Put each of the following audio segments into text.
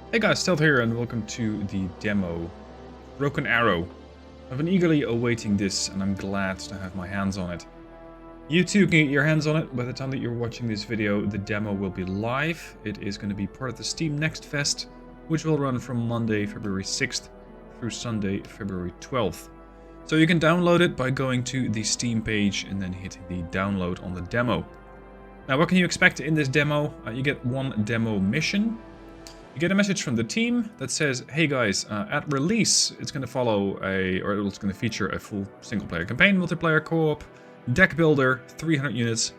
Hey guys, Stealth here and welcome to the demo, Broken Arrow. I've been eagerly awaiting this and I'm glad to have my hands on it. You too can get your hands on it. By the time that you're watching this video, the demo will be live. It is going to be part of the Steam Next Fest, which will run from Monday, February 6th through Sunday, February 12th. So you can download it by going to the Steam page and then hitting the download on the demo. Now what can you expect in this demo? You get one demo mission. You get a message from the team that says, hey guys, at release it's going to it's going to feature a full single-player campaign, multiplayer co-op, deck builder, 300 units,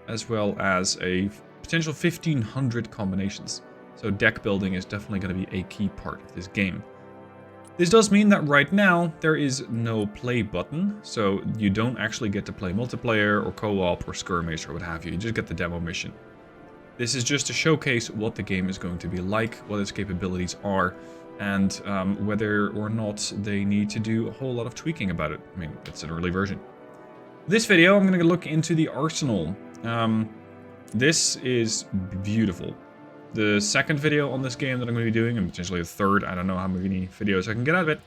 as well as a potential 1500 combinations. So deck building is definitely going to be a key part of this game. This does mean that right now there is no play button, so you don't actually get to play multiplayer or co-op or skirmish or what have you. You just get the demo mission. This is just to showcase what the game is going to be like, what its capabilities are, and whether or not they need to do a whole lot of tweaking about it. I mean, it's an early version. This video, I'm going to look into the arsenal. This is beautiful. The second video on this game that I'm going to be doing, and potentially the third, I don't know how many videos I can get out of it,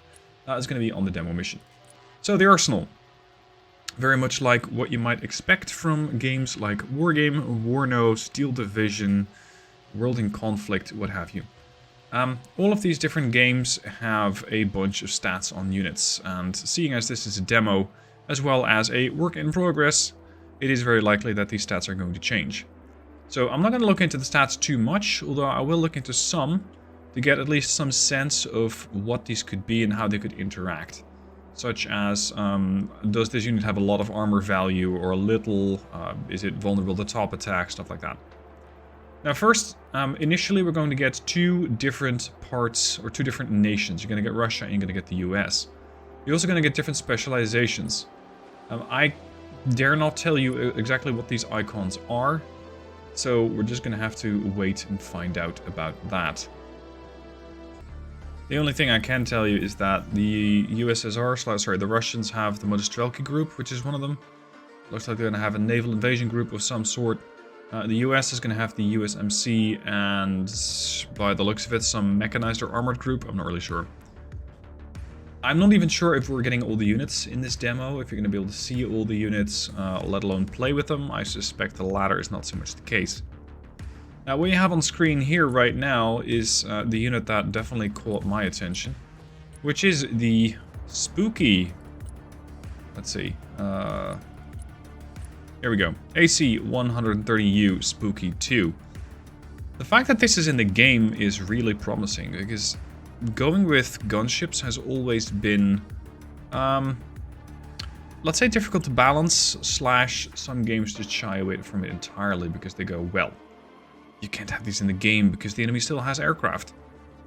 is going to be on the demo mission. So, the arsenal. Very much like what you might expect from games like Wargame, Warno, Steel Division, World in Conflict, what have you. All of these different games have a bunch of stats on units, and seeing as this is a demo, as well as a work in progress, it is very likely that these stats are going to change. So I'm not going to look into the stats too much, although I will look into some, to get at least some sense of what these could be and how they could interact. Such as, does this unit have a lot of armor value or a little, is it vulnerable to top attack, stuff like that. Now first, initially we're going to get two different parts, or two different nations. You're going to get Russia and you're going to get the US. You're also going to get different specializations. I dare not tell you exactly what these icons are, so we're just going to have to wait and find out about that. The only thing I can tell you is that the the Russians have the Modestrelki group, which is one of them. Looks like they're going to have a naval invasion group of some sort. The US is going to have the USMC and, by the looks of it, some mechanized or armored group. I'm not really sure. I'm not even sure if we're getting all the units in this demo, if you're going to be able to see all the units, let alone play with them. I suspect the latter is not so much the case. Now, what you have on screen here right now is the unit that definitely caught my attention, which is the spooky, let's see, here we go, AC-130U Spooky 2. The fact that this is in the game is really promising, because going with gunships has always been, let's say, difficult to balance, / some games just shy away from it entirely because they go, well, you can't have these in the game because the enemy still has aircraft.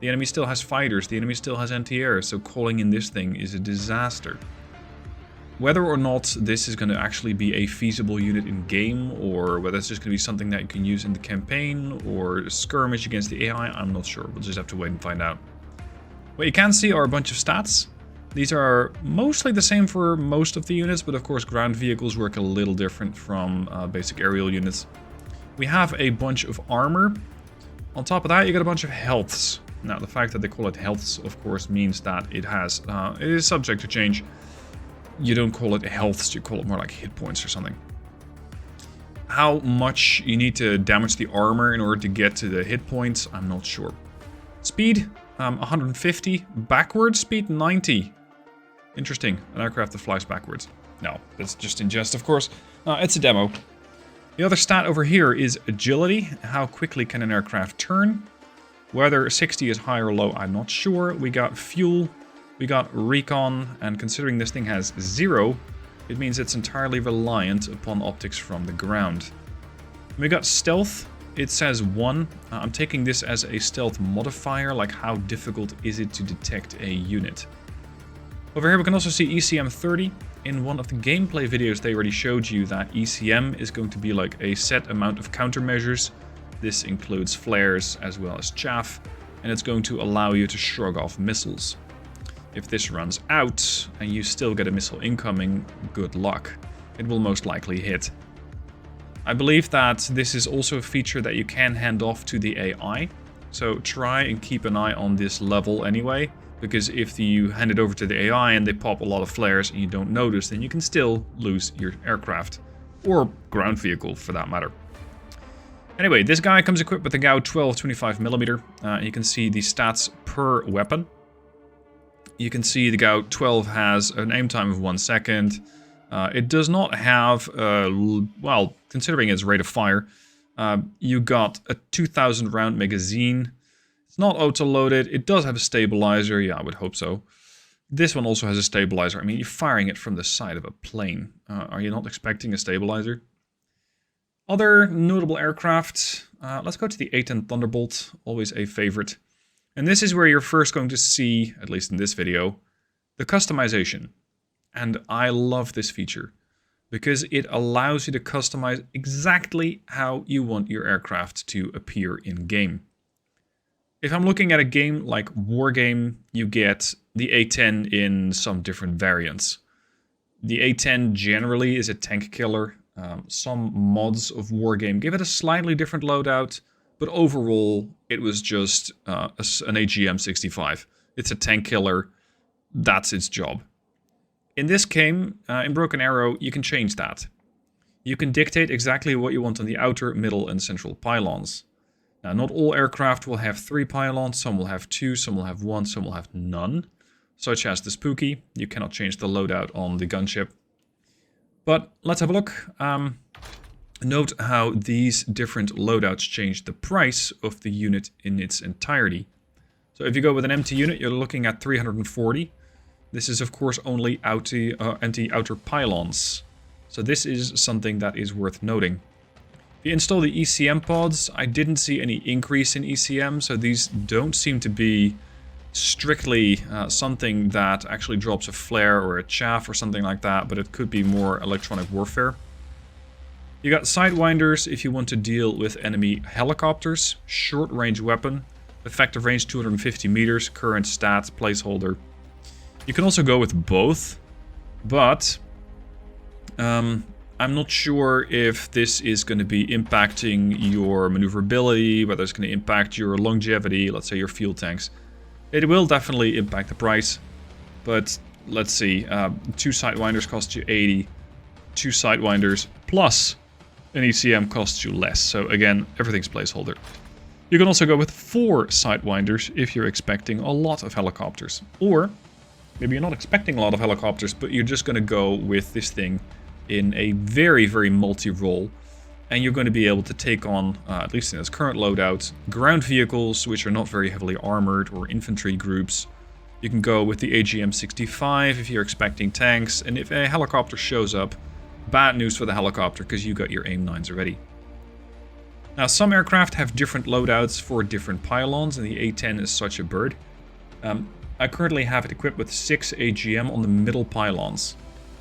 The enemy still has fighters. The enemy still has anti-air. So calling in this thing is a disaster. Whether or not this is going to actually be a feasible unit in game, or whether it's just going to be something that you can use in the campaign or skirmish against the AI, I'm not sure. We'll just have to wait and find out. What you can see are a bunch of stats. These are mostly the same for most of the units, but of course ground vehicles work a little different from basic aerial units. We have a bunch of armor. On top of that, you get a bunch of healths. Now, the fact that they call it healths, of course, means that it is subject to change. You don't call it healths, you call it more like hit points or something. How much you need to damage the armor in order to get to the hit points, I'm not sure. Speed, 150. Backwards speed, 90. Interesting. An aircraft that flies backwards. No, that's just in jest, of course. It's a demo. The other stat over here is agility. How quickly can an aircraft turn? Whether 60 is high or low, I'm not sure. We got fuel, we got recon, and considering this thing has 0, it means it's entirely reliant upon optics from the ground. We got stealth. It says 1. I'm taking this as a stealth modifier, like how difficult is it to detect a unit. Over here we can also see ECM 30. In one of the gameplay videos they already showed you that ECM is going to be like a set amount of countermeasures. This includes flares as well as chaff, and it's going to allow you to shrug off missiles. If this runs out and you still get a missile incoming, good luck. It will most likely hit. I believe that this is also a feature that you can hand off to the AI. So try and keep an eye on this level anyway, because if you hand it over to the AI and they pop a lot of flares and you don't notice, then you can still lose your aircraft, or ground vehicle for that matter. Anyway, this guy comes equipped with the Gau 12 25mm. You can see the stats per weapon. You can see the Gau 12 has an aim time of 1 second. It does not have, well, considering its rate of fire, you got a 2000 round magazine. It's not auto-loaded. It does have a stabilizer. Yeah, I would hope so. This one also has a stabilizer. I mean, you're firing it from the side of a plane. Are you not expecting a stabilizer? Other notable aircraft. Let's go to the A-10 Thunderbolt. Always a favorite. And this is where you're first going to see, at least in this video, the customization. And I love this feature because it allows you to customize exactly how you want your aircraft to appear in game. If I'm looking at a game like Wargame, you get the A-10 in some different variants. The A-10 generally is a tank killer. Some mods of Wargame give it a slightly different loadout, but overall it was just an AGM-65. It's a tank killer. That's its job. In this game, in Broken Arrow, you can change that. You can dictate exactly what you want on the outer, middle, and central pylons. Now, not all aircraft will have 3 pylons. Some will have 2, some will have 1, some will have none. Such as the Spooky. You cannot change the loadout on the gunship. But let's have a look. Note how these different loadouts change the price of the unit in its entirety. So if you go with an empty unit, you're looking at 340. This is, of course, only empty outer pylons. So this is something that is worth noting. If you install the ECM pods, I didn't see any increase in ECM, so these don't seem to be strictly something that actually drops a flare or a chaff or something like that, but it could be more electronic warfare. You got Sidewinders if you want to deal with enemy helicopters, short range weapon, effective range 250 meters, current stats, placeholder. You can also go with both, but I'm not sure if this is going to be impacting your maneuverability, whether it's going to impact your longevity, let's say your fuel tanks. It will definitely impact the price, but let's see. 2 Sidewinders cost you 80, 2 Sidewinders plus an ECM costs you less. So again, everything's placeholder. You can also go with 4 Sidewinders if you're expecting a lot of helicopters, or maybe you're not expecting a lot of helicopters, but you're just going to go with this thing in a very, very multi-role. And you're going to be able to take on, at least in its current loadout, ground vehicles, which are not very heavily armored, or infantry groups. You can go with the AGM-65 if you're expecting tanks. And if a helicopter shows up, bad news for the helicopter, because you got your AIM-9s already. Now, some aircraft have different loadouts for different pylons, and the A-10 is such a bird. I currently have it equipped with 6 AGM on the middle pylons.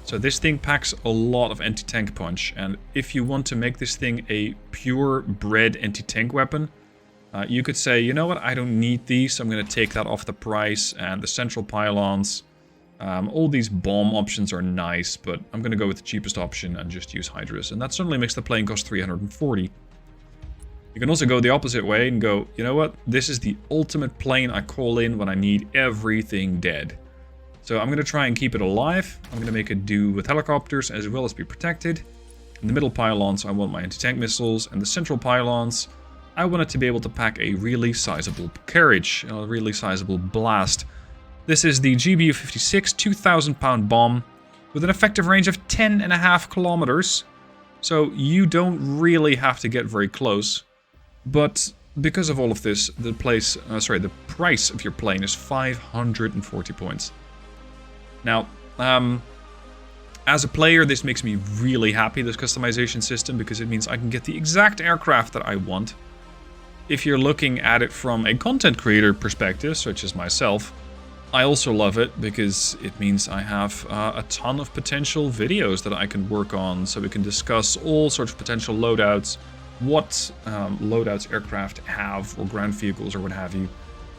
So this thing packs a lot of anti-tank punch, and if you want to make this thing a pure-bred anti-tank weapon, you could say, you know what, I don't need these, so I'm going to take that off the price, and the central pylons. All these bomb options are nice, but I'm going to go with the cheapest option and just use Hydras, and that certainly makes the plane cost 340. You can also go the opposite way and go, you know what, this is the ultimate plane I call in when I need everything dead. So I'm going to try and keep it alive. I'm going to make it do with helicopters as well as be protected. In the middle pylons, I want my anti-tank missiles, and the central pylons, I want it to be able to pack a really sizable carriage, a really sizable blast. This is the GBU-56 2,000-pound bomb with an effective range of 10.5 kilometers. So you don't really have to get very close. But because of all of this, the price of your plane is 540 points. Now, as a player, this makes me really happy, this customization system, because it means I can get the exact aircraft that I want. If you're looking at it from a content creator perspective, such as myself, I also love it because it means I have a ton of potential videos that I can work on, so we can discuss all sorts of potential loadouts, what loadouts aircraft have, or ground vehicles, or what have you,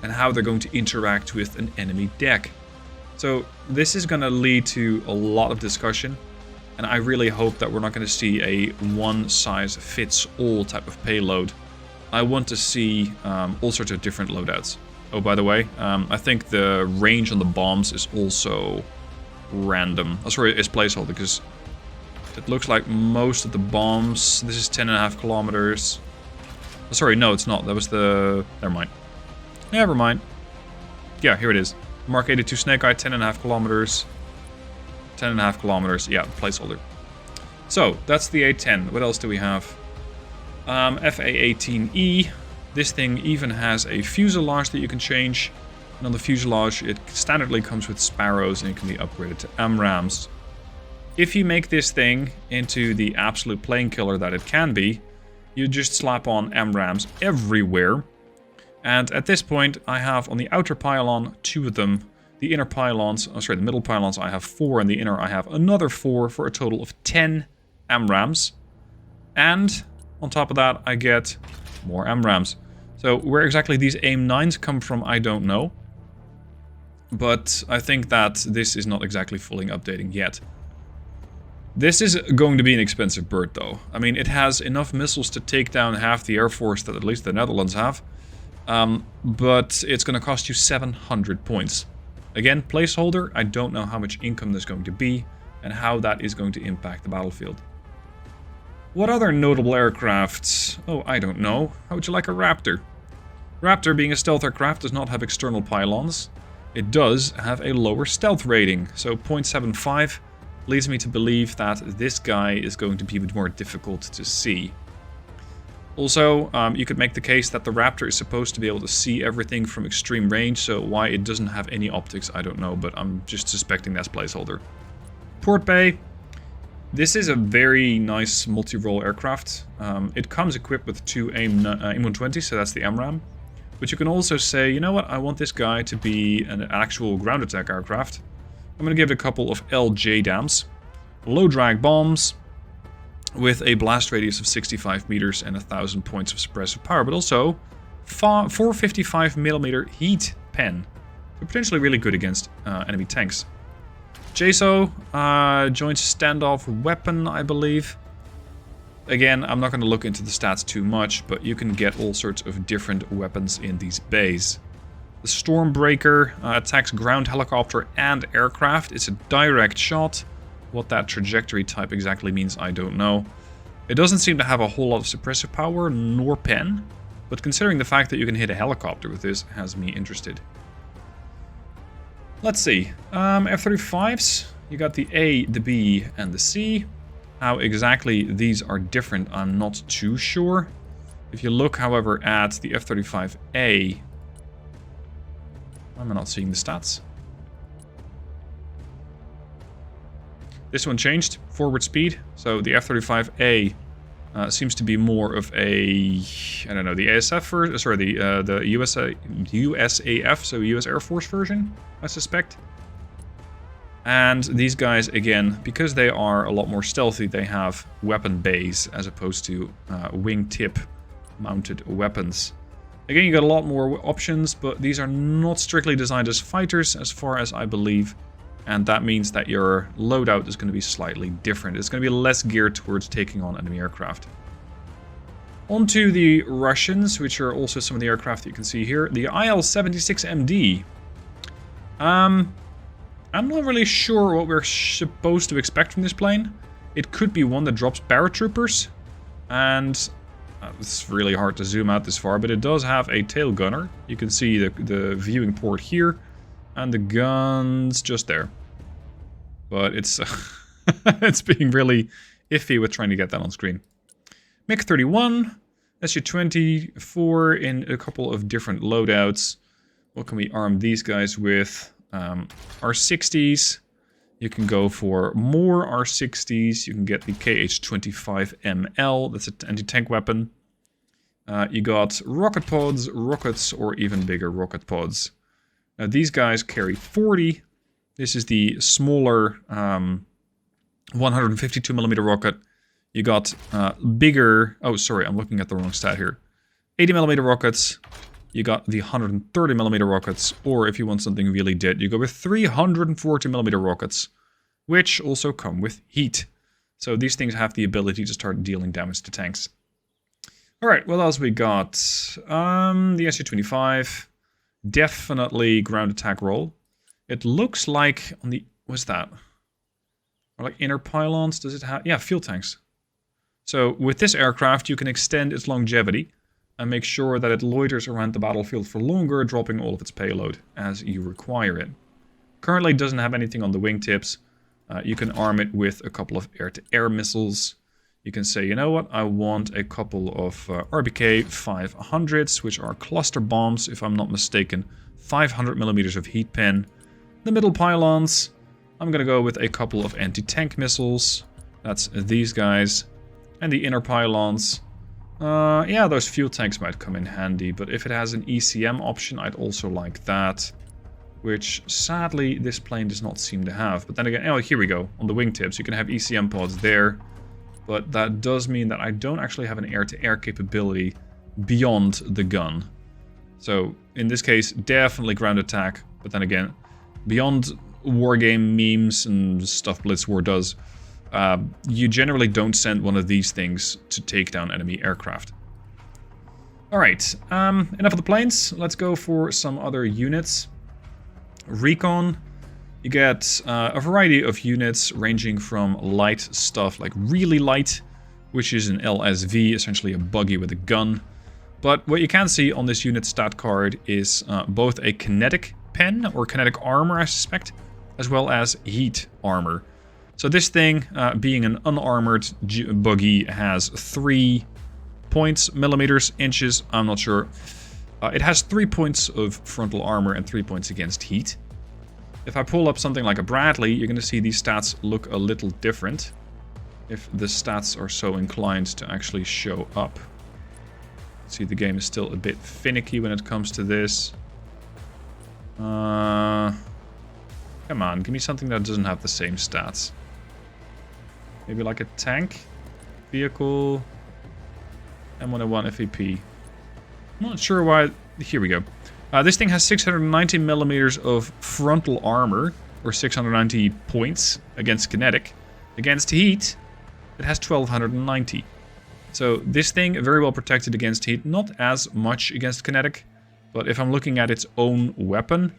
and how they're going to interact with an enemy deck. So this is going to lead to a lot of discussion, and I really hope that we're not going to see a one-size-fits-all type of payload. I want to see all sorts of different loadouts. Oh, by the way, I think the range on the bombs is also random. Oh, sorry, it's placeholder, because it looks like most of the bombs... This is 10.5 kilometers. Oh, sorry, no, it's not. That was the... Never mind. Never mind. Yeah, here it is. Mark 82 Snake Eye, 10.5 kilometers. 10.5 kilometers. Yeah, placeholder. So, that's the A10. What else do we have? FA-18E. This thing even has a fuselage that you can change. And on the fuselage, it standardly comes with sparrows and it can be upgraded to MRAMs. If you make this thing into the absolute plane killer that it can be, you just slap on MRAMs everywhere. And at this point, I have on the outer pylon 2 of them. The inner pylons, oh sorry, the middle pylons I have 4, and the inner I have another 4 for a total of 10 MRAMs. And on top of that, I get more MRAMs. So where exactly these AIM-9s come from, I don't know. But I think that this is not exactly fully updating yet. This is going to be an expensive bird, though. I mean, it has enough missiles to take down half the Air Force that at least the Netherlands have. But it's going to cost you 700 points. Again, placeholder, I don't know how much income there's going to be and how that is going to impact the battlefield. What other notable aircrafts? Oh, I don't know. How would you like a Raptor? Raptor, being a stealth aircraft, does not have external pylons. It does have a lower stealth rating, so 0.75 leads me to believe that this guy is going to be a bit more difficult to see. Also, you could make the case that the Raptor is supposed to be able to see everything from extreme range, so why it doesn't have any optics, I don't know, but I'm just suspecting that's placeholder. Port Bay. This is a very nice multi-role aircraft. It comes equipped with 2 AIM-120, so that's the MRAM. But you can also say, you know what, I want this guy to be an actual ground attack aircraft. I'm going to give it a couple of LJDAMs. Low drag bombs with a blast radius of 65 meters and 1,000 points of suppressive power, but also 455mm heat pen. So potentially really good against enemy tanks. JSO, joint standoff weapon, I believe. Again, I'm not going to look into the stats too much, but you can get all sorts of different weapons in these bays. The Stormbreaker attacks ground helicopter and aircraft. It's a direct shot. What that trajectory type exactly means, I don't know. It doesn't seem to have a whole lot of suppressive power, nor pen, but considering the fact that you can hit a helicopter with this, has me interested. Let's see. F-35s. You got the A, the B, and the C. How exactly these are different, I'm not too sure. If you look, however, at the F-35A... Why am I not seeing the stats? This one changed. Forward speed. So the F-35A seems to be more of a... I don't know, the ASF... sorry, the USAF, so US Air Force version, I suspect. And these guys, again, because they are a lot more stealthy, they have weapon bays as opposed to wingtip mounted weapons. Again, you got a lot more options, but these are not strictly designed as fighters, as far as I believe. And that means that your loadout is going to be slightly different. It's going to be less geared towards taking on enemy aircraft. On to the Russians, which are also some of the aircraft that you can see here. The IL-76MD. I'm not really sure what we're supposed to expect from this plane. It could be one that drops paratroopers. And it's really hard to zoom out this far, but it does have a tail gunner. You can see the viewing port here. And the guns just there. But it's it's being really iffy with trying to get that on screen. MiG-31, Su-24 in a couple of different loadouts. What can we arm these guys with? R-60s. You can go for more R-60s. You can get the KH-25ML. That's an anti-tank weapon. You got rocket pods, rockets, or even bigger rocket pods. Now these guys carry 40. This is the smaller 152mm rocket. You got bigger... Oh, sorry, I'm looking at the wrong stat here. 80mm rockets. You got the 130mm rockets. Or if you want something really dead, you go with 340mm rockets. Which also come with heat. So these things have the ability to start dealing damage to tanks. Alright, what else we got? The SU-25. Definitely ground attack roll. It looks like on the... What's that? Or like inner pylons, does it have... Yeah, fuel tanks. So with this aircraft, you can extend its longevity and make sure that it loiters around the battlefield for longer, dropping all of its payload as you require it. Currently it doesn't have anything on the wingtips. You can arm it with a couple of air-to-air missiles. You can say, you know what, I want a couple of RBK 500s, which are cluster bombs, if I'm not mistaken. 500 millimeters of heat pen. The middle pylons, I'm going to go with a couple of anti-tank missiles. That's these guys. And the inner pylons. Yeah, those fuel tanks might come in handy, but if it has an ECM option, I'd also like that. Which, sadly, this plane does not seem to have. But then again, oh, here we go. On the wingtips, you can have ECM pods there. But that does mean that I don't actually have an air-to-air capability beyond the gun. So, in this case, definitely ground attack. But then again, beyond wargame memes and stuff Blitz War does, you generally don't send one of these things to take down enemy aircraft. Alright, enough of the planes. Let's go for some other units. Recon. You get a variety of units ranging from light stuff, like really light, which is an LSV, essentially a buggy with a gun. But what you can see on this unit stat card is both a kinetic pen, or kinetic armor I suspect, as well as heat armor. So this thing, being an unarmored buggy, has 3 points, millimeters, inches, I'm not sure. It has 3 points of frontal armor and 3 points against heat. If I pull up something like a Bradley, you're going to see these stats look a little different. If the stats are so inclined to actually show up. See, the game is still a bit finicky when it comes to this. Come on, give me something that doesn't have the same stats. Maybe like a tank? Vehicle? M101 FAP. I'm not sure why... Here we go. This thing has 690 millimeters of frontal armor, or 690 points against kinetic. Against heat, it has 1290. So this thing, very well protected against heat, not as much against kinetic, but if I'm looking at its own weapon,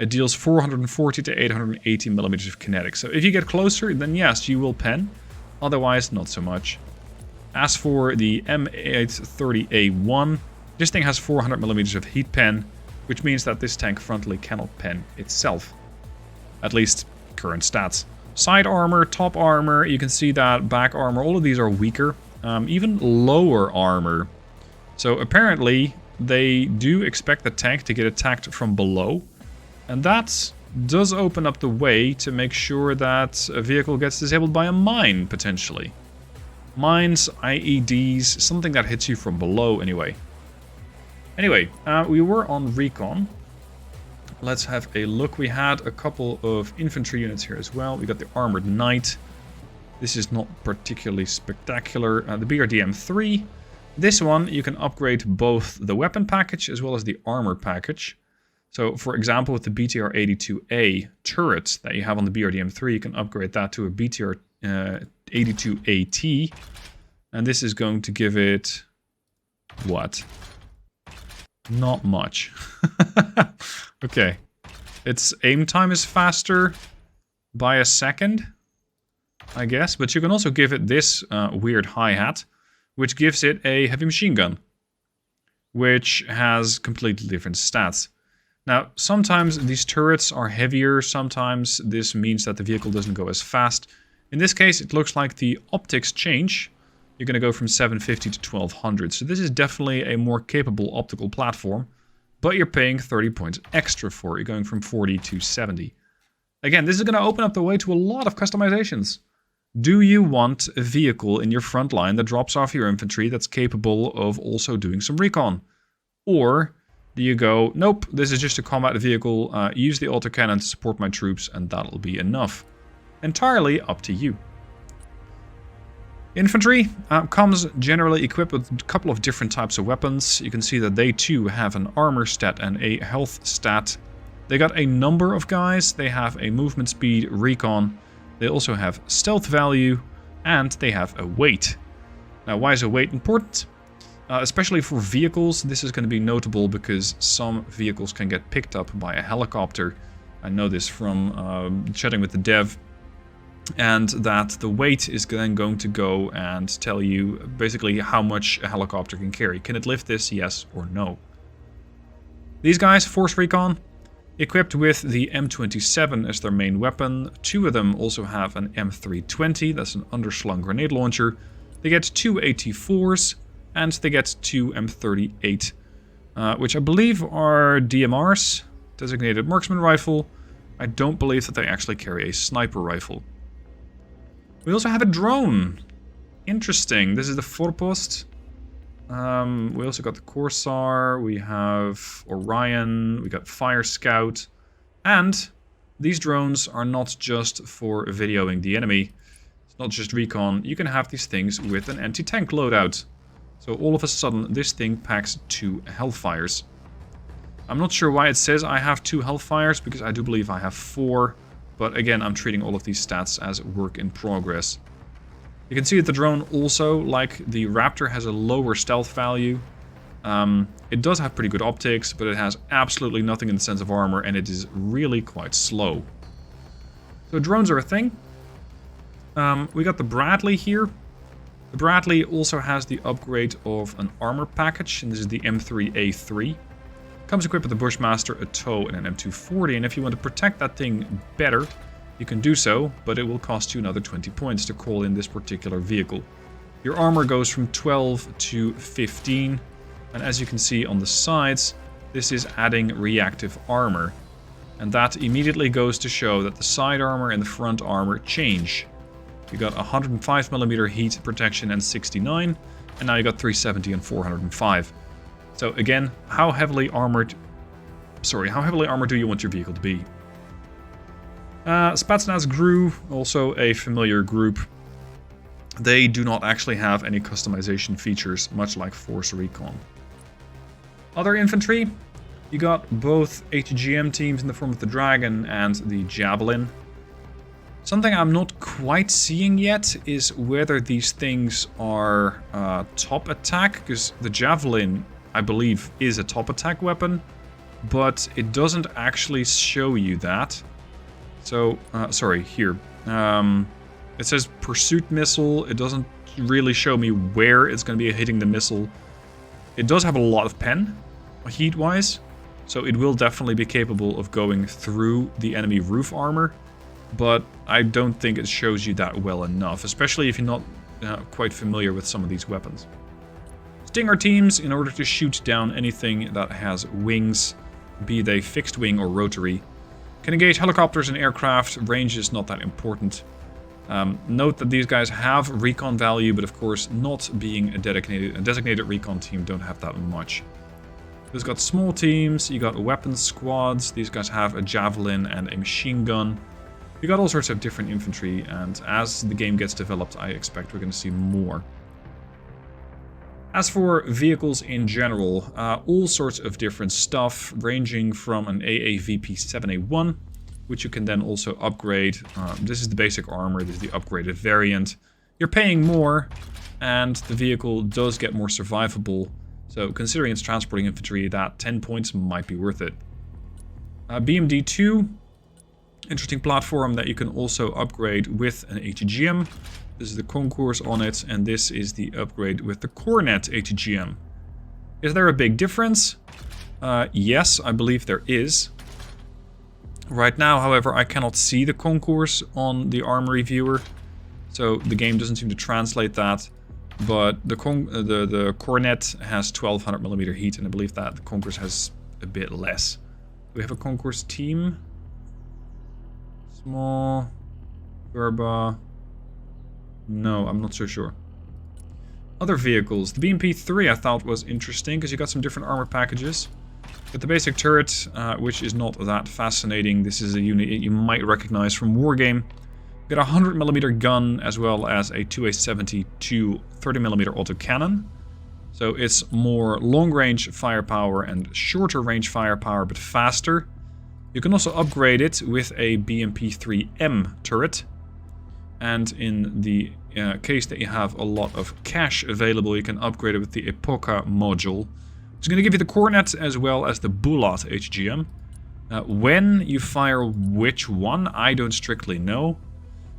it deals 440 to 880 millimeters of kinetic. So if you get closer, then yes, you will pen. Otherwise, not so much. As for the M830A1, this thing has 400 millimeters of heat pen, which means that this tank frontally cannot pen itself. At least, current stats. Side armor, top armor, you can see that, back armor, all of these are weaker. Even lower armor. So apparently, they do expect the tank to get attacked from below. And that does open up the way to make sure that a vehicle gets disabled by a mine, potentially. Mines, IEDs, something that hits you from below anyway. Anyway, we were on recon. Let's have a look. We had a couple of infantry units here as well. We got the Armored Knight. This is not particularly spectacular. The BRDM-3. This one, you can upgrade both the weapon package as well as the armor package. So, for example, with the BTR-82A turret that you have on the BRDM-3, you can upgrade that to a BTR-82AT. And this is going to give it... what? Not much. Okay. Its aim time is faster by a second, I guess. But you can also give it this weird hi-hat, which gives it a heavy machine gun, which has completely different stats. Now, sometimes these turrets are heavier. Sometimes this means that the vehicle doesn't go as fast. In this case, it looks like the optics change. You're going to go from 750 to 1200. So this is definitely a more capable optical platform. But you're paying 30 points extra for it. You're going from 40 to 70. Again, this is going to open up the way to a lot of customizations. Do you want a vehicle in your front line that drops off your infantry that's capable of also doing some recon? Or do you go, nope, this is just a combat vehicle, use the autocannon to support my troops and that'll be enough? Entirely up to you. Infantry comes generally equipped with a couple of different types of weapons. You can see that they too have an armor stat and a health stat. They got a number of guys. They have a movement speed, recon. They also have stealth value, and they have a weight. Now, why is a weight important? Especially for vehicles, this is going to be notable because some vehicles can get picked up by a helicopter. I know this from chatting with the dev. And that the weight is then going to go and tell you basically how much a helicopter can carry. Can it lift this, yes or no? These guys, Force Recon, equipped with the M27 as their main weapon. 2 of them also have an M320, that's an underslung grenade launcher. They get 2 AT4s, and they get 2 M38, which I believe are DMRs, designated marksman rifle. I don't believe that they actually carry a sniper rifle. We also have a drone. Interesting. This is the Forpost. We also got the Corsair. We have Orion. We got Fire Scout. And these drones are not just for videoing the enemy. It's not just recon. You can have these things with an anti-tank loadout. So all of a sudden, this thing packs 2 Hellfires. I'm not sure why it says I have 2 Hellfires, because I do believe I have 4. But again, I'm treating all of these stats as work in progress. You can see that the drone also, like the Raptor, has a lower stealth value. It does have pretty good optics, but it has absolutely nothing in the sense of armor, and it is really quite slow. So drones are a thing. We got the Bradley here. The Bradley also has the upgrade of an armor package, and this is the M3A3. Comes equipped with a Bushmaster, a TOW, and an M240, and if you want to protect that thing better, you can do so, but it will cost you another 20 points to call in this particular vehicle. Your armor goes from 12 to 15, and as you can see on the sides, this is adding reactive armor. And that immediately goes to show that the side armor and the front armor change. You got 105mm heat protection and 69, and now you got 370 and 405. So again, how heavily armored do you want your vehicle to be? Spetsnaz GRU, also a familiar group. They do not actually have any customization features, much like Force Recon. Other infantry, you got both ATGM teams in the form of the Dragon and the Javelin. Something I'm not quite seeing yet is whether these things are top attack, because the Javelin, I believe, is a top attack weapon, but it doesn't actually show you that. So, sorry, here. It says pursuit missile. It doesn't really show me where it's going to be hitting the missile. It does have a lot of pen, heat-wise, so it will definitely be capable of going through the enemy roof armor, but I don't think it shows you that well enough, especially if you're not quite familiar with some of these weapons. Stinger teams, in order to shoot down anything that has wings, be they fixed wing or rotary, can engage helicopters and aircraft. Range is not that important. Note that these guys have recon value, but of course, not being a designated recon team, don't have that much. There's got small teams, you got weapons squads, these guys have a javelin and a machine gun. You got all sorts of different infantry, and as the game gets developed, I expect we're going to see more. As for vehicles in general, all sorts of different stuff, ranging from an AAVP-7A1, which you can then also upgrade. This is the basic armor, this is the upgraded variant. You're paying more, and the vehicle does get more survivable, so considering it's transporting infantry, that 10 points might be worth it. BMD-2, interesting platform that you can also upgrade with an ATGM. This is the concourse on it, and this is the upgrade with the Cornet ATGM. Is there a big difference? Yes, I believe there is. Right now, however, I cannot see the concourse on the Armory viewer, so the game doesn't seem to translate that. But the Cornet has 1200mm heat, and I believe that the concourse has a bit less. Do we have a concourse team? Small, Verba. No, I'm not so sure. Other vehicles. The BMP-3 I thought was interesting because you got some different armor packages. But the basic turret, which is not that fascinating. This is a unit you might recognize from Wargame. You got a 100mm gun as well as a 2A72 30mm autocannon. So it's more long-range firepower and shorter range firepower, but faster. You can also upgrade it with a BMP-3M turret. And in the case that you have a lot of cash available, you can upgrade it with the Epoca module. It's going to give you the Cornet as well as the Bulat HGM. When you fire which one, I don't strictly know.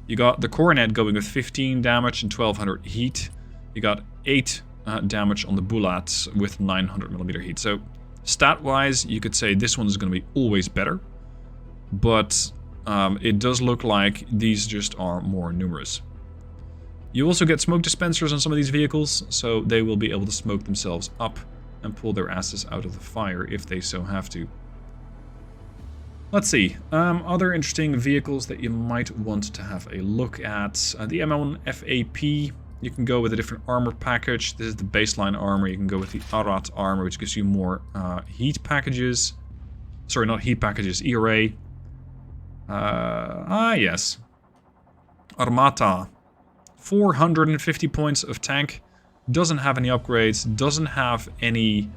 You got the Cornet going with 15 damage and 1200 heat. You got 8 damage on the Bulat with 900mm heat. So stat-wise, you could say this one is going to be always better. But it does look like these just are more numerous. You also get smoke dispensers on some of these vehicles, so they will be able to smoke themselves up and pull their asses out of the fire if they so have to. Let's see, other interesting vehicles that you might want to have a look at. The M1 FAP, you can go with a different armor package. This is the baseline armor. You can go with the Arat armor, which gives you more heat packages. Sorry, not heat packages, ERA. Yes. Armata. 450 points of tank. Doesn't have any upgrades. Doesn't have any...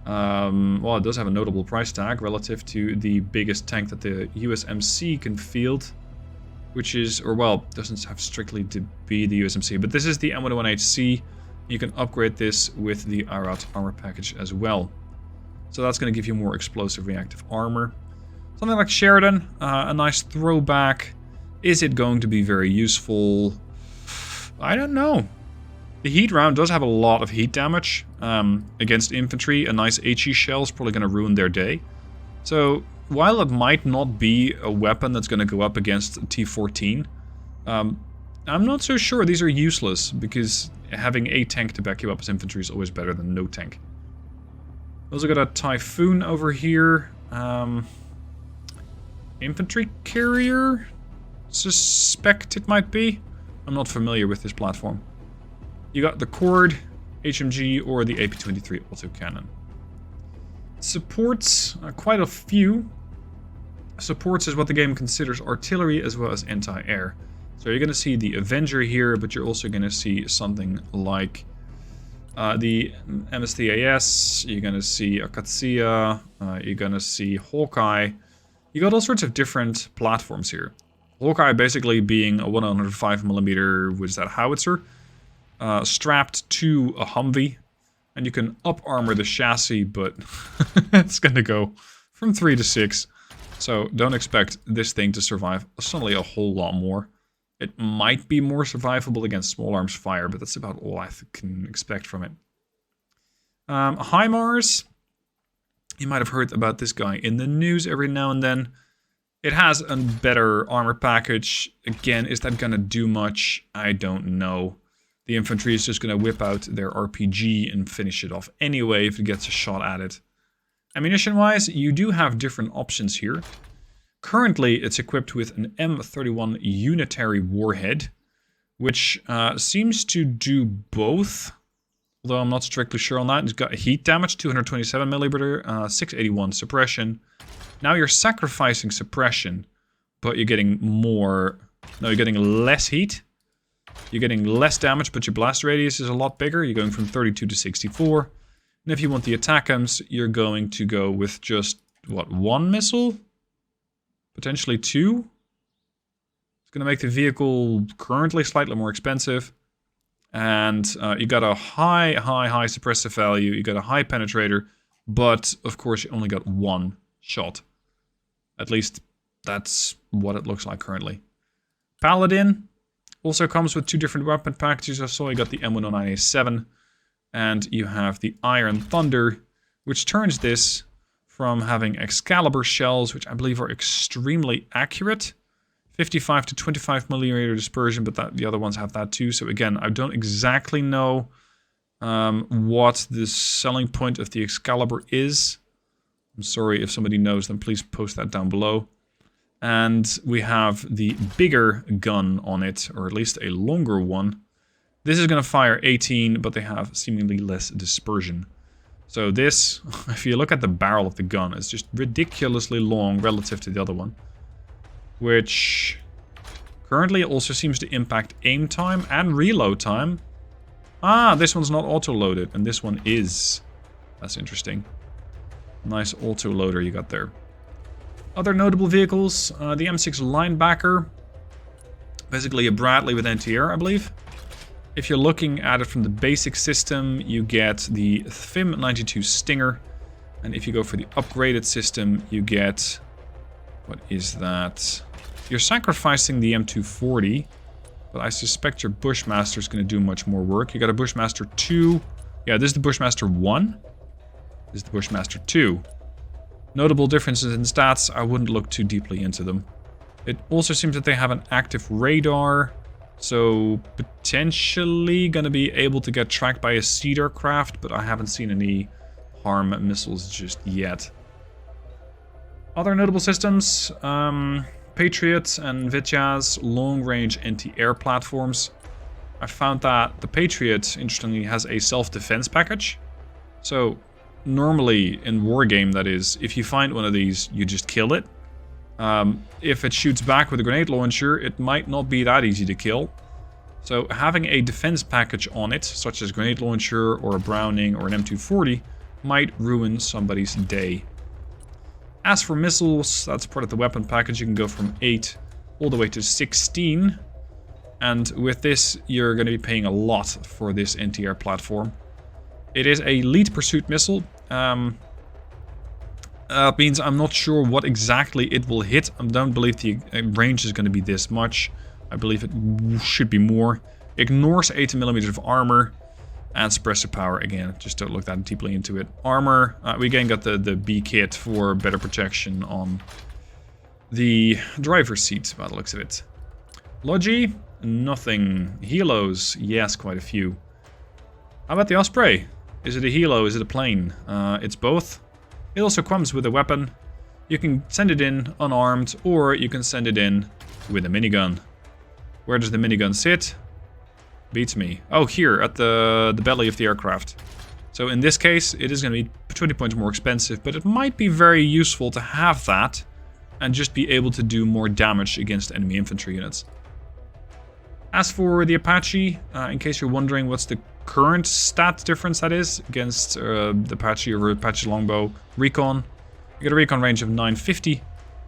well, it does have a notable price tag relative to the biggest tank that the USMC can field. Which is... or, well, doesn't have strictly to be the USMC. But this is the M101HC. You can upgrade this with the Arat armor package as well. So that's going to give you more explosive reactive armor. Something like Sheridan, a nice throwback. Is it going to be very useful? I don't know. The heat round does have a lot of heat damage against infantry. A nice HE shell is probably going to ruin their day. So while it might not be a weapon that's going to go up against T14, I'm not so sure these are useless, because having a tank to back you up as infantry is always better than no tank. Also got a Typhoon over here. Infantry carrier? Suspect it might be. I'm not familiar with this platform. You got the Cord, HMG, or the AP-23 autocannon. Supports, quite a few. Supports is what the game considers artillery as well as anti-air. So you're going to see the Avenger here, but you're also going to see something like the MSTAS, you're going to see Akatsia, you're going to see Hawkeye. You got all sorts of different platforms here. Hawkeye basically being a 105mm, what is that, howitzer, strapped to a Humvee. And you can up-armor the chassis, but it's going to go from 3 to 6. So don't expect this thing to survive suddenly a whole lot more. It might be more survivable against small arms fire, but that's about all I can expect from it. HIMARS. You might have heard about this guy in the news every now and then. It has a better armor package. Again, is that going to do much? I don't know. The infantry is just going to whip out their RPG and finish it off anyway if it gets a shot at it. Ammunition-wise, you do have different options here. Currently, it's equipped with an M31 unitary warhead, which seems to do both. Although I'm not strictly sure on that. It's got heat damage, 227mm, 681 suppression. Now you're sacrificing suppression, but you're getting more... No, you're getting less heat. You're getting less damage, but your blast radius is a lot bigger. You're going from 32 to 64. And if you want the attackums, you're going to go with just, what, 1 missile? Potentially 2? It's going to make the vehicle currently slightly more expensive. And you got a high suppressive value. You got a high penetrator. But, of course, you only got 1 shot. At least, that's what it looks like currently. Paladin also comes with 2 different weapon packages. I saw you got the M109A7. And you have the Iron Thunder, which turns this from having Excalibur shells, which I believe are extremely accurate. 55 to 25mm dispersion, but the other ones have that too. So again, I don't exactly know what the selling point of the Excalibur is. I'm sorry, if somebody knows, then please post that down below. And we have the bigger gun on it, or at least a longer one. This is going to fire 18, but they have seemingly less dispersion. So this, if you look at the barrel of the gun, it's just ridiculously long relative to the other one. Which currently also seems to impact aim time and reload time. Ah, this one's not auto-loaded, and this one is. That's interesting. Nice auto-loader you got there. Other notable vehicles, the M6 Linebacker. Basically a Bradley with anti-air, I believe. If you're looking at it from the basic system, you get the FIM 92 Stinger. And if you go for the upgraded system, you get... What is that? You're sacrificing the M240, but I suspect your Bushmaster is going to do much more work. You got a Bushmaster 2. Yeah, this is the Bushmaster 1. This is the Bushmaster 2. Notable differences in stats, I wouldn't look too deeply into them. It also seems that they have an active radar, so potentially going to be able to get tracked by a Cedar craft, but I haven't seen any harm missiles just yet. Other notable systems, Patriot and Vityaz long-range anti-air platforms. I found that the Patriot, interestingly, has a self-defense package. So, normally in Wargame, that is, if you find one of these, you just kill it. If it shoots back with a grenade launcher, it might not be that easy to kill. So, having a defense package on it, such as a grenade launcher or a Browning or an M240, might ruin somebody's day. As for missiles, that's part of the weapon package. You can go from 8 all the way to 16. And with this, you're going to be paying a lot for this anti-air platform. It is a lead pursuit missile. That means I'm not sure what exactly it will hit. I don't believe the range is going to be this much. I believe it should be more. Ignores 80mm of armor. And suppressor power, again, just don't look that deeply into it. Armor, we again got the B kit for better protection on the driver's seat, by the looks of it. Logi, nothing. Helos, yes, quite a few. How about the Osprey? Is it a helo, is it a plane? It's both. It also comes with a weapon. You can send it in unarmed, or you can send it in with a minigun. Where does the minigun sit? Beats me. Oh, here, at the belly of the aircraft. So in this case, it is going to be 20 points more expensive, but it might be very useful to have that and just be able to do more damage against enemy infantry units. As for the Apache, in case you're wondering what's the current stat difference that is against the Apache or Apache Longbow Recon, you get a recon range of 950,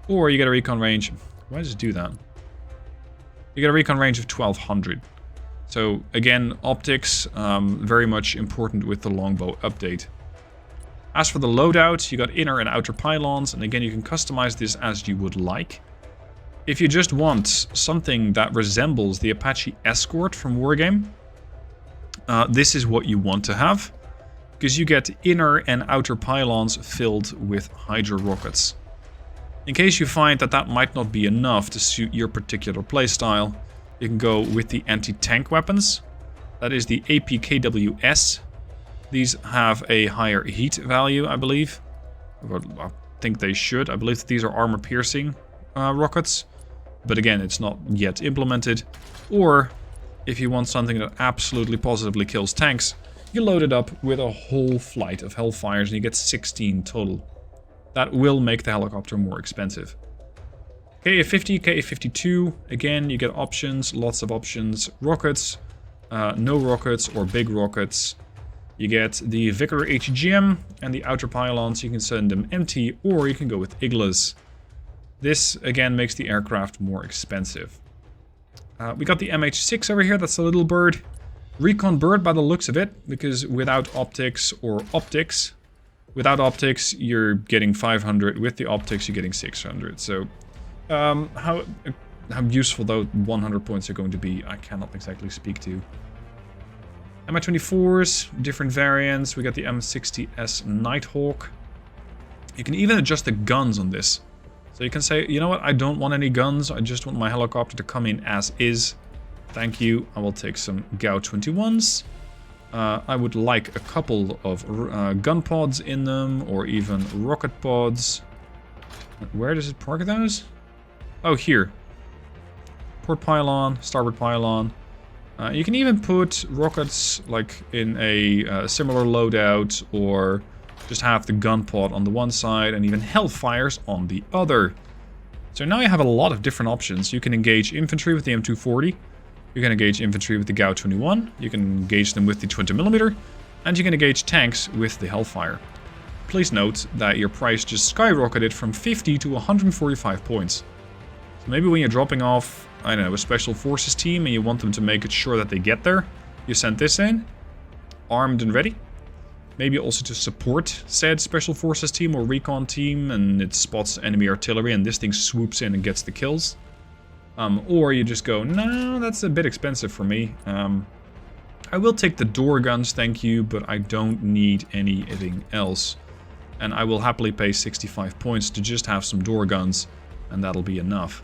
or you get a recon range... Why does it do that? You get a recon range of 1200. So again, optics, very much important with the Longbow update. As for the loadout, you got inner and outer pylons, and again you can customize this as you would like. If you just want something that resembles the Apache Escort from Wargame, this is what you want to have, because you get inner and outer pylons filled with Hydra rockets. In case you find that that might not be enough to suit your particular playstyle, you can go with the anti-tank weapons. That is the APKWS. These have a higher heat value, I believe. I think they should. I believe that these are armor-piercing rockets. But again, it's not yet implemented. Or, if you want something that absolutely positively kills tanks, you load it up with a whole flight of Hellfires and you get 16 total. That will make the helicopter more expensive. KA-50, KA-52, again, you get options, lots of options. Rockets, no rockets or big rockets. You get the Vickers HGM and the outer pylons. You can send them empty, or you can go with Iglas. This, again, makes the aircraft more expensive. We got the MH6 over here, that's a little bird. Recon bird by the looks of it, because without optics or optics, without optics, you're getting 500. With the optics, you're getting 600. So... how useful though 100 points are going to be, I cannot exactly speak to. Mi-24s, different variants. We got the M60S Nighthawk. You can even adjust the guns on this. So you can say, you know what, I don't want any guns, I just want my helicopter to come in as is. Thank you, I will take some GAU-21s. I would like a couple of gun pods in them, or even rocket pods. Where does it park those? Oh, here. Port pylon, starboard pylon. You can even put rockets like in a similar loadout, or just have the gun pod on the one side and even Hellfires on the other. So now you have a lot of different options. You can engage infantry with the M240. You can engage infantry with the GAU-21. You can engage them with the 20mm. And you can engage tanks with the Hellfire. Please note that your price just skyrocketed from 50 to 145 points. So maybe when you're dropping off, I don't know, a special forces team and you want them to make it sure that they get there, you send this in, armed and ready. Maybe also to support said special forces team or recon team, and it spots enemy artillery and this thing swoops in and gets the kills. Or you just go, no, that's a bit expensive for me. I will take the door guns, thank you, but I don't need anything else. And I will happily pay 65 points to just have some door guns, and that'll be enough.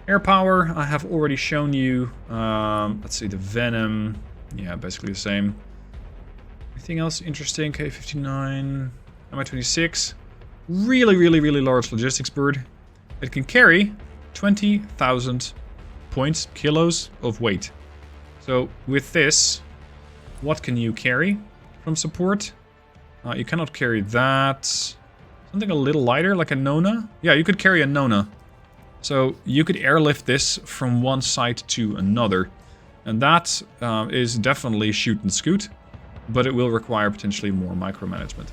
Air power, I have already shown you. Let's see, the Venom. Yeah, basically the same. Anything else interesting? K59, Mi-26. Really, really, really large logistics bird. It can carry 20,000 points, kilos of weight. So with this, what can you carry from support? You cannot carry that. Something a little lighter, like a Nona. Yeah, you could carry a Nona. So you could airlift this from one site to another. And that is definitely shoot and scoot. But it will require potentially more micromanagement.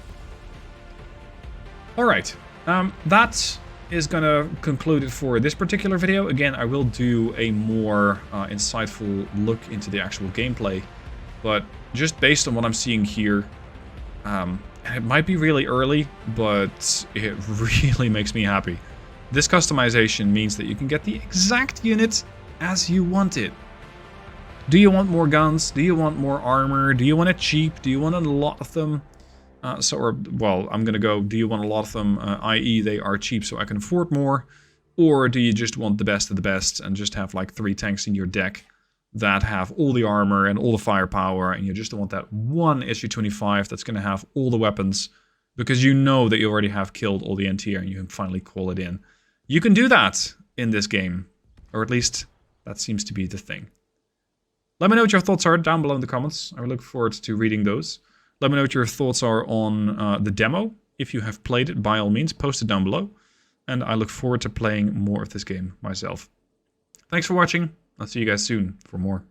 Alright, that is gonna conclude it for this particular video. Again, I will do a more insightful look into the actual gameplay. But just based on what I'm seeing here, and it might be really early, but it really makes me happy. This customization means that you can get the exact unit as you want it. Do you want more guns? Do you want more armor? Do you want it cheap? Do you want a lot of them? Well, I'm gonna go, do you want a lot of them, i.e. they are cheap so I can afford more? Or do you just want the best of the best and just have like 3 tanks in your deck that have all the armor and all the firepower, and you just want that one SU-25 that's gonna have all the weapons because you know that you already have killed all the NT and you can finally call it in. You can do that in this game, or at least that seems to be the thing. Let me know what your thoughts are down below in the comments. I look forward to reading those. Let me know what your thoughts are on the demo. If you have played it, by all means, post it down below. And I look forward to playing more of this game myself. Thanks for watching. I'll see you guys soon for more.